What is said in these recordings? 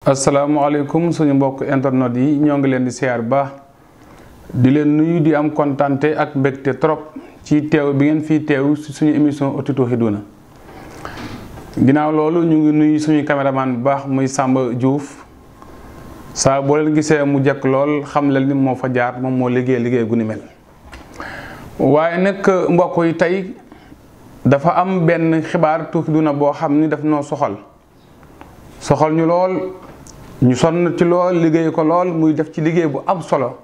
asalaamaaleykum suñu mbokk internet yi ñoo ngi leen di siyaar baax di leen nuyu di am kontante ak mbégte trop ci teew bi ngeen fii teew ci suñu émission Ëttu Tooxiduna. ginnaaw loolu ñu ngi nuyu suñu caméraman bu baax muy Samba Diouf saa boo leen gisee mu jekk lool xam leen ni moo fa jaar moom moo liggéey gu ni mel. waaye nag mbokk yi tey dafa am benn xibaar Tooxiduna boo xam ni daf noo soxal ñu lool. ñu sonn ci lool liggéey ko lool muy def ci liggéey bu am solo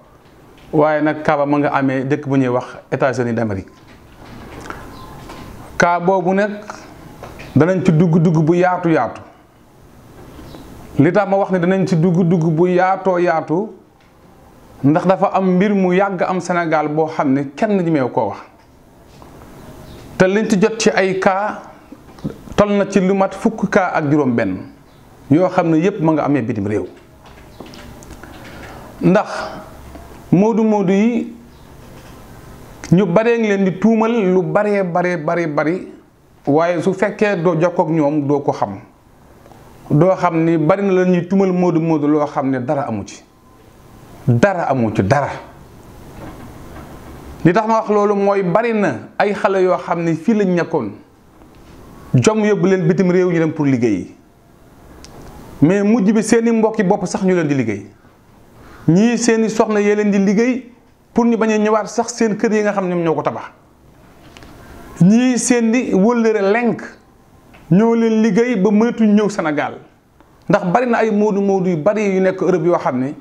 waaye nag kaaba ma nga amee dëkk bu ñuy wax États-Unis d'Amérique. kaa boobu nag danañ ci dugg bu yaatu li tax ma wax ne danañ ci dugg bu yaatu ndax dafa am mbir mu yàgg am Sénégal boo xam ne kenn ñemeew koo wax te liñ ci jot ci ay kaa toll na ci lu mat fukk kaa ak juróom benn yoo xam ne yépp ma nga amee bitim réew. ndax moodu yi ñu baree ngi leen di tuumal lu bari waaye su fekkee doo jokkook ñoom doo ko xam doo xam ni bari na la ñuy tuumal moodu loo xam ne dara amu ci dara li tax ma wax loolu mooy bari na ay xale yoo xam ne fii lañ nekkoon jom yóbbu leen bitim réew ñu dem pour liggéey mais mujj bi seeni mbokki bopp sax ñu leen di liggéey ñii seeni soxna yee leen di liggéey pour ñu bañ a ñëwaat sax seen kër yi nga xam ne ñoo ko tabax ñii seeni wëllëre lenk ñoo leen liggéey ba mënatuñ ñëw Sénégal ndax bari na ay moodu yu bari yu nekk Europe yoo xam ne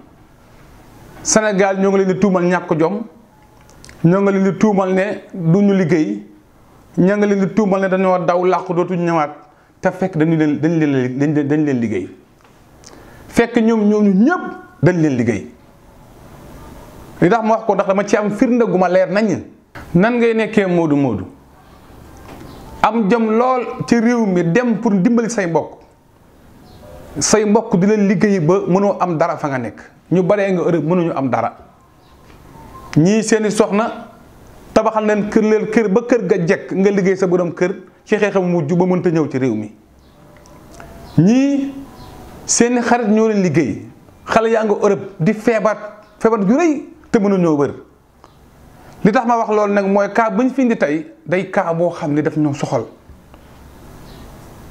Sénégal ñoo ngi leen di tuumal ñàkk jom ñoo ngi leen di tuumal ne duñu liggéey ñoo ngi leen di tuumal ne dañoo daw làqu dootuñ ñëwaat te fekk dañ leen liggéey fekk ñoom ñëpp dañ leen liggéey. li tax ma wax ko ndax dama ci am firnde gu ma leer nañ nan ngay nekkee moodu am jom lool ci réew mi dem pour dimbali say mbokk di leen liggéey ba mënoo am dara fa nga nekk ñu baree nga Europe mënuñu am dara ñii seeni soxna tabaxal leen kër ba kër ga jekk nga liggéey sa borom kër ci xeexam mujj ba mënta ñëw ci réew mi ñii seeni xarit ñoo leen liggéey xale yaa nga Europe di feebar ju rëy te mënuñoo wër. li tax ma wax loolu nag mooy kaa bañ fi indi tey day kaa boo xam ne daf ñoo soxal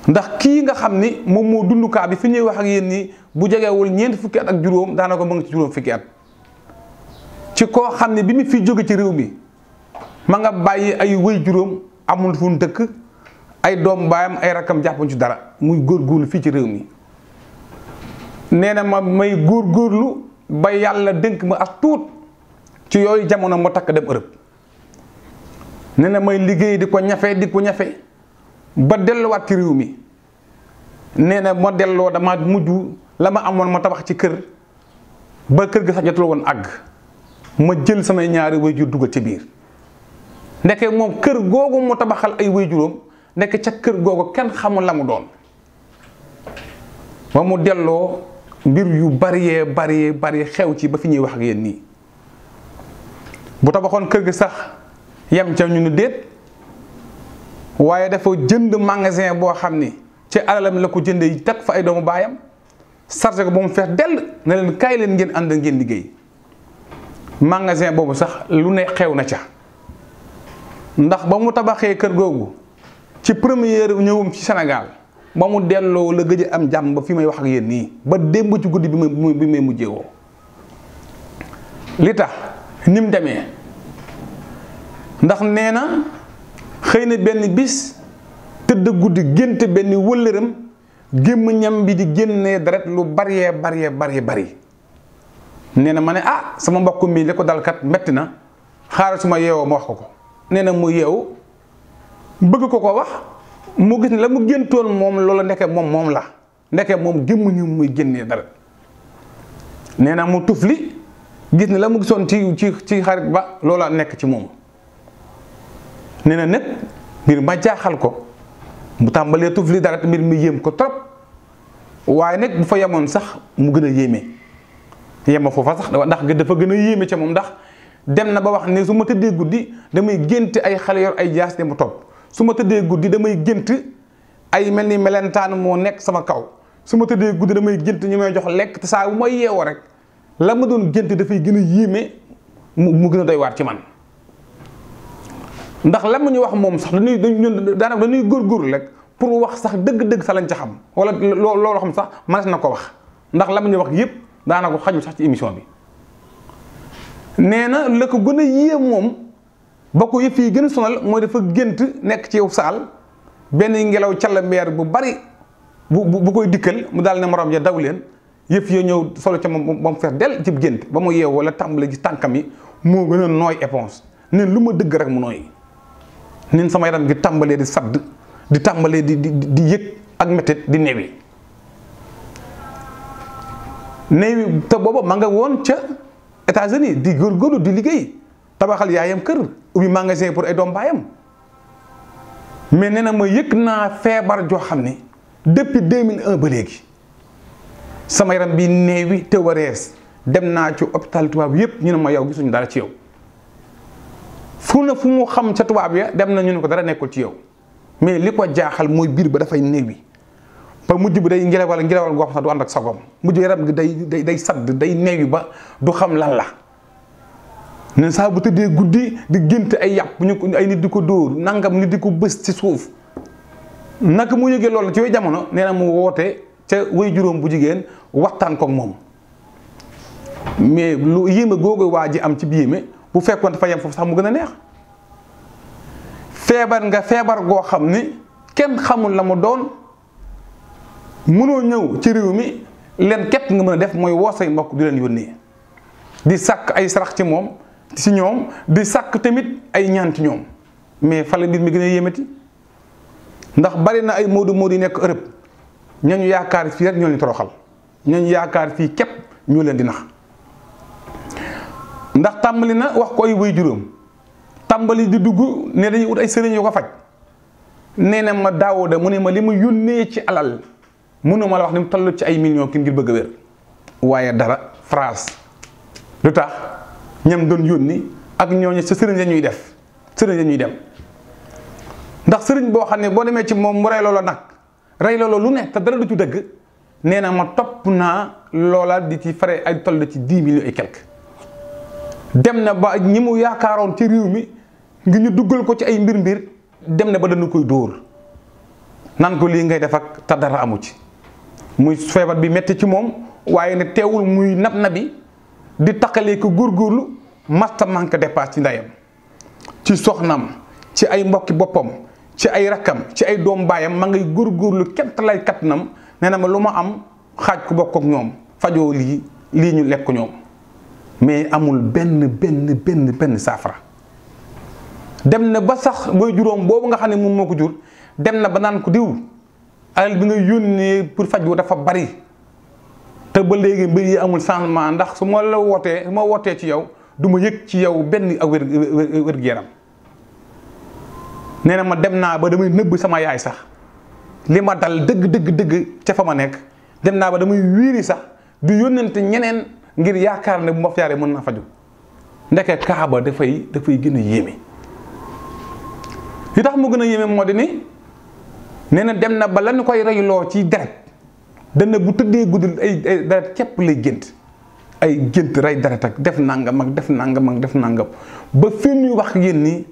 ndax kii nga xam ni moom moo dund kaa bi fi ñuy wax ak yéen nii bu jegewul ñeent fukki at ak juróom daanaka mu ngi ci juróom fukki at ci koo xam ne bi mu fi jóge ci réew mi ma nga bàyyi ay wëy juróom amul fu mu dëkk ay doom baayam ay rakkam jàppuñ ci dara muy góorgóorlu fii ci réew mi nee na ma may góorgóorlu ba yàlla dénk ma ak tuut ci yooyu jamono ma takk dem Europe nee na may liggéey di ko ñafe ba delluwaat ci réew mi nee na ma delloo dama mujj la ma amoon ma tabax ci kër ba kër ga sax jotul woon àgg ma jël samay ñaari waajur dugal ci biir ndeke moom kër googu mu tabaxal ay waajuram nekk ca kër googu kenn xamul la mu doon ba mu delloo mbir yu bari xew ci ba fi ñuy wax ak yéen nii bu tabaxoon kër gi sax yem ca ñu ni déet waaye dafa jënd magasin boo xam ni ci alalam la ko jëndee teg fa ay doomu baayam chargé ko ba mu fees dell na leen kaay leen ngeen ànd ngeen liggéey magasin boobu sax lu ne xew na ca ndax ba mu tabaxee kër googu ci première ñëwum ci Sénégal ba mu delloo la gëj am jàmm ba fi may wax ak yéen nii ba démb ci guddi bi may mujjee woo li tax ni mu demee ndax nee na xëy na benn bis tëdd guddi gént benn wëllëram gémmiñam bi di génnee deret lu bari nee na ma ne sama mbokk mi li ko dalkat metti na xaaral su ma yeewoo ma wax ko nee na mu yeewu bëgg ko wax mu gis ne la mu géntoon moom loola ndeke moom la ndeke moom gémmiñam muy génnee deret nee na mu tufli gis ne la mu gisoon ci xarit ba loola nekk ci moom nee na nag mbir ma jaaxal ko mu tàmbalee tufli dara mbir mi yéem ko trop waaye nag bu fa yemoon sax mu gën a yéeme yema foofa sax ndax dafa gën a yéeme ca moom ndax dem na ba wax ne su ma tëddee guddi damay gént ay xale yor ay jaas de mu topp su ma tëddee guddi damay gént ay mel ni melentaan moo nekk sama kaw su ma tëddee guddi damay gént ñu may jox lekk te saa bu may yeewoo rek la ma doon gént dafay gën a yéeme mu gën a doy waar ci man. ndax la ma ñu wax moom sax daanaka dañuy góorgóorlu rek pour wax sax dëgg-dëgg sa lañ ca xam wala loolu xam sax mënees na ko wax ndax la ma ñu wax yëpp daanaka xaju sax ci émission bi. nee na la ko gën a yéem moom ba ko yëf yi gën a sonal mooy dafa gént nekk ci yow saal benn ngelaw calambeer bu bari bu koy dikkal mu daal ne morom ja daw leen yëf ya ñëw solo ca moom ba mu fees del ci gént ba mu yeew wala tàmbale gis tànkam yi moo gën a nooy éponge neen lu ma dëgg rek mu nooy neen sama yaram gi tàmbalee di sadd di tàmbalee di yëg ak métit di newi te booba ma nga woon ca États-Unis di góorgóorlu di liggéey tabaxal yaayam kër ubbi magasin pour ay doom baayam mais nee na ma yëg naa feebar joo xam ne depuis 2001 ba léegi sama yaram bi neewi te warees dem naa ci hôpital tubaab yëpp ñu ne ma yow gisuñu dara ci yow fu mu xam ca tubaab ya dem na ñu ne ko dara nekkul ci yow mais li ko jaaxal mooy biir ba dafay neewi ba mujj bi day ngelawal goo xam ne du ànd ak sagom mujj yaram gi day sadd day neewi ba du xam lan la ne saa bu tëddee guddi di gént ay yàpp ay nit di ko dóor nangam nit di ko bës ci suuf naka mu yëgee loolu ci yooyu jamono nee na mu woote ca way juróom bu jigéen waxtaan koog moom mais lu yéeme googu waa ji am ci yéeme bu fekkoon dafa yem foofu sax mu gën a neex feebar goo xam ni kenn xamul la mu doon mënoo ñëw ci réew mi leen képp nga mën a def mooy woo say mbokk di leen yónnee di sàkk ay sarax ci moom ci ñoom di sàkk tamit ay ñaan ci ñoom mais fa la mbir mi gën a yéemati ndax bari na ay moodu yi nekk Europe ñooñu yaakaar fii rek ñoo leen toroxal ñooñu yaakaar fii képp ñoo leen di nax ndax tàmbali na wax ko ay way juróom tàmbali di dugg ne dañuy ut ay sëriñ yu ko faj nee na ma Daawuda mu ne ma li ma yónnee ci alal mënu ma la wax ni mu toll ci ay millions ki ngir bëgg a wér waaye dara phrase lu tax ñam doon yónni ak ñooñu sa sëriñ la ñuy def sëriñ la ñuy dem ndax sëriñ boo xam ne boo demee ci moom mu rey loola nag rey loola lu ne te dara du ci dëgg nee na ma topp naa loola di ci fare ay toll ci 10 millions et quelque dem na ba ñi mu yaakaaroon ci réew mi ngi ñu duggal ko ci ay mbir dem na ba dañu koy dóor nan ko lii ngay def ak te dara amu ci muy feebar bi metti ci moom waaye ne teewul muy nabi di taqalee ko góorgóorlu masta manque dépasse ci ndeyam ci soxnam ci ay mbokki boppam ci ay rakkam ci ay doom baayam ma ngay góorgóorlu kent lay kattanam nee na ma lu ma am xaaj ko bokk ak ñoom fajoo lii ñu lekk ñoom mais amul benn saafara dem na ba sax mooy juróom boobu nga xam ne moom moo ko jur dem na ba naan ko diw alal bi nga yónnee pour faj wu dafa bari te ba léegi mbir yi amul changement ndax su ma wootee ci yow du ma yëg ci yow benn ak wér-gu-yaram nee na ma dem naa ba damay nëbb sama yaay sax li ma dal dëgg ca fa ma nekk dem naa ba damay wiiri sax du yónnante ñeneen ngir yaakaar ne bu ma fiyaaree mën na faju ndeke kaaba dafay gën a yéeme li tax mu gën a yéeme moo di ni nee na dem na ba lañu koy reyloo ci deret dana bu tëddee guddi ay deret képp lay gént ay gént rey deret ak def nangam ak def nangam ba fi ñuy wax yéen ni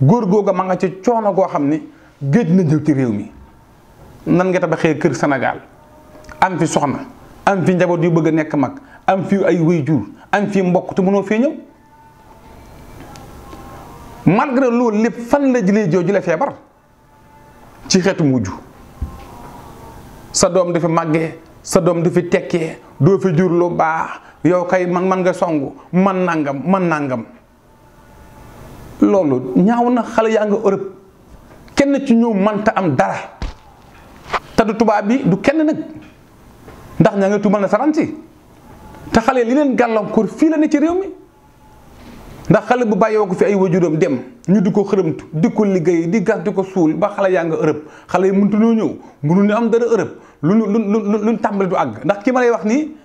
góor googa ma nga ci coono goo xam ni géej na ñëw ci réew mi nan nga tabaxee kër Sénégal am fi soxna am fi njaboot yu bëgg a nekk mag am fi ay waajur am fi mbokk te mënoo fee ñëw malgré loolu lépp fan la jëlee jooju la feebar ci xeetu mujj sa doom du fi màggee sa doom du fi tekkee doo fi jur lu baax yow kay man nga songu man nangam loolu ñaaw na. xale yaa nga Europe kenn ci ñëw mënta am dara te du tubaab bi du kenn nag ndax ñaa nga tuumal na saransi te xale li leen gàllankoor fii la ne ci réew mi ndax xale bu bàyyoo ko fi ay wajuram dem ñu di ko xërëmtu di ko liggéey di gas di ko suul ba xale yaa nga Europe xale yi mëntu ñoo ñëw mënu ñu am dara Europe luñ tàmbali du àgg ndax ki ma lay wax nii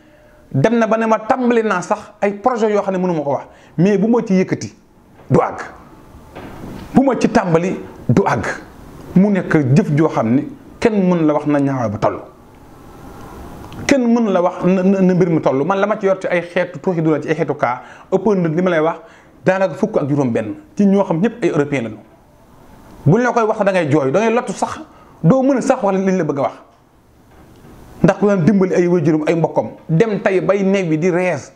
dem na ba ne ma tàmbali naa sax ay projet yoo xam ne mënu ma ko wax mais bu ma ci yëkkati du àgg bu ma ci tàmbali du àgg mu nekk jëf joo xam ne kenn mën la wax na ñaawaay ba toll kenn mën la wax na mbir mi toll man la ma ci yor ci ay xeetu tuuxi duna ci ay xeetu cas ëpp na li ma lay wax daanaka fukk ak juróom-benn ci ñoo xam ñëpp ay européen lañu buñ la koy wax da ngay jooy da ngay lottu sax doo mën a sax wax liñ la bëgg a wax ndax ku daan dimbali ay waajuram ay mbokkam dem tey bay neew bi di rees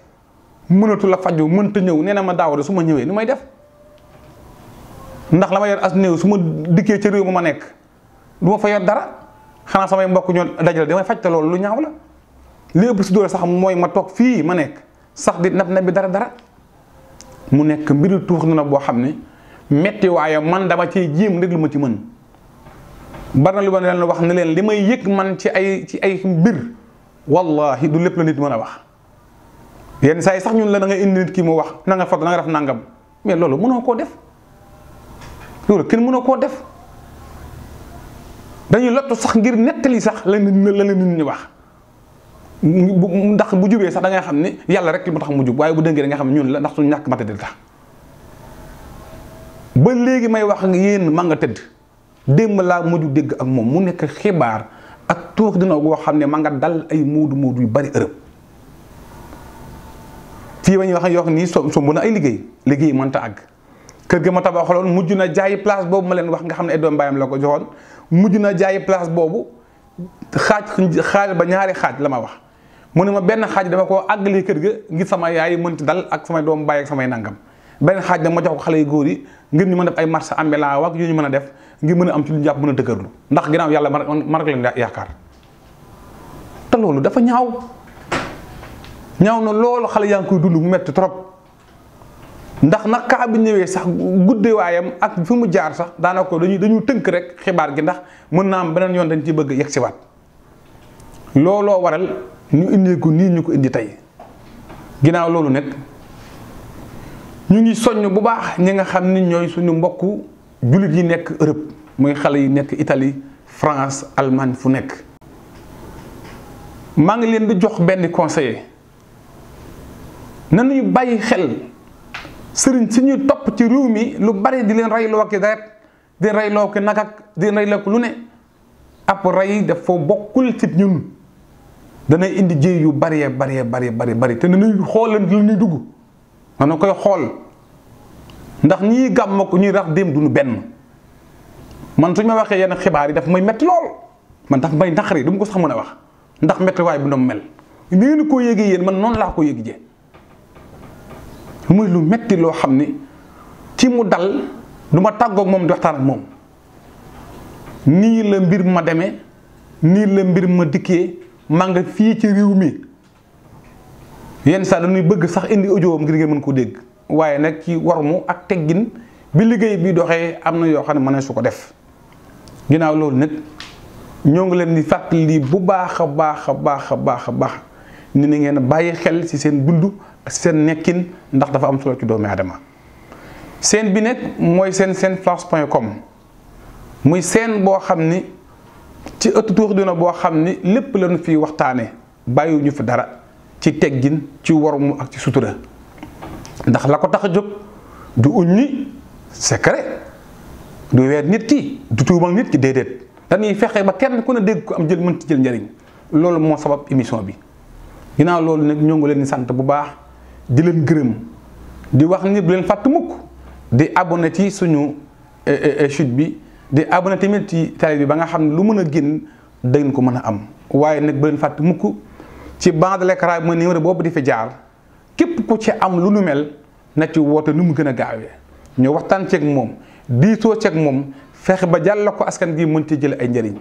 mënatu la faju mënta ñëw nee na ma daaw de su ma ñëwee ni may def ndax la ma yor as néew su ma dikkee ca réew ma nekk du ma fa yor dara xanaa samay mbokk ñoo dajale damay faj te loolu lu ñaaw la li ëpp si doole sax mooy ma toog fii ma nekk sax di nab bi dara mu nekk mbiru tuux na boo xam ne metti waaye man dama cee jéem rek lu ma ci mën bari na lu ma leen wax ne leen li may yëg man ci ay mbir wallahi du lépp la nit mën a wax yenn saa yi sax ñun la da ngay indi nit ki mu wax na nga foto na nga def nangam mais loolu mënoo koo def loolu kenn mënoo koo def dañuy lottu sax ngir nettali sax la nit ñi wax ndax bu jubee sax da ngay xam ne yàlla rek li mu tax mu jub waaye bu dëngee da nga xam ne ñun la ndax suñu ñàkk matadi tax ba léegi may wax nga yéen ma nga tëdd démb laa mujj dégg ak moom mu nekk xibaar ak tuux dina goo xam ne ma nga dal ay moodu yu bari ërëb fii ba ñuy wax yoo xam nii somb na ay liggéey mënta àgg kër ga ma tabaxaloon mujj na jaayi place boobu ma leen wax nga xam ne ay doom bàyyam la ko joxoon mujj na jaayi place boobu xaaj ba ñaari xaaj la ma wax mu ne ma benn xaaj dama koo àggalee kër ga ngir sama yaay mënti dal ak samay doom bàyyi ak samay nangam benn xaaj nag ma jox ko xale yu góor yi ngir ñu mën a def ay marché ambulant ak yu ñu mën a def ngir mën a am ci lu ñu jàpp mën a dëgërlu ndax ginnaaw yàlla man rek lañ yaakaar te loolu dafa ñaaw na loolu xale yaa ngi koy dund mu metti trop ndax nag kaa bi ñëwee sax guddee waayam ak fi mu jaar sax daanaka dañu tënk rek xibaar gi ndax mën naa am beneen yoon dañ ci bëgg yegg si waat looloo waral ñu indee ko nii ñu ko indi tey ginnaaw loolu nag ñu ngi soññ bu baax ñi nga xam ni ñooy suñu mbokku jullit yi nekk Europe muy xale yi nekk Italie France Allemagne fu nekk maa ngi leen di jox benn conseiller nañuy bàyyi xel sëriñ si ñuy topp ci réew mi lu bari di leen reyloo ki deret di reyloo ki nag ak di reyloo ki lu ne ab rey dafa bokkul ci ñun danay indi jéey yu bari te nañuy xool la ñuy dugg na koy xool ndax ñii gàmm ko ñuy rax dem duñu benn man suñ ma waxee yenn xibaar yi daf may metti lool man daf may naqari du ma ko sax mën a wax ndax metti waaye bu doon mel ni ngeen koo yéegee yéen man noonu laa ko yéegi jee muy lu metti loo xam ni ci mu dal du ma tàggoog moom di waxtaan ak moom nii la mbir ma demee nii la mbir ma dikkee maa nga fii ci réew mi yenn saa dañuy bëgg sax indi audio ngir ngeen mën ko dégg waaye nag ci warmu ak teggin bi liggéey bi doxee am na yoo xam ne mën na su ko def ginnaaw loolu nag ñoo ngi leen di fàttali bu baax a baax ni na ngeen bàyyi xel ci seen dund ak seen nekkin ndax dafa am solo ci doomu aadama seen bi nag mooy seen flash.com muy seen boo xam ni ci ëttu tuux dina boo xam ni lépp lañu fi waxtaane bàyyiwuñu fi dara ci teggin ci warmu ak ci sutura ndax la ko tax a jóg du uññi secret du weer nit ki du tuumal nit ki déedéet dañuy fexe ba kenn ku ne dégg ko am jël mën ci jël njëriñ loolu moo sabab émission bi ginnaaw loolu nag ñoo ngi leen di sant bu baax di leen gërëm di wax ni bu leen fàtt mukk di abonné ci suñu chute bi di abonné tamit ci télé bi ba nga xam ne lu mën a génn dangeen ko mën a am waaye nag bu leen fàtt mukk ci bas de l'écran bi mooy numéro boobu di fi jaar képp ku ci am lu nu mel na ci woote nu mu gën a gaawee ñu waxtaan ceeg moom diisoo ceeg moom fexe ba jàll ko askan gi mën ci jële ay njëriñ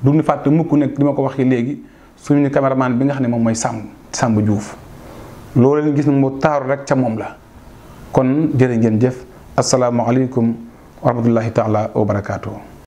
du ñu fàtte mukk nag li ma ko waxee léegi suñu caméraman bi nga xam ne moom mooy Samb Diouf loolu leen gis na moo taaru rek ca moom la kon jërë ngeen jëf asalaamaaleykum wa rahmatullahi taala wa barakaatu.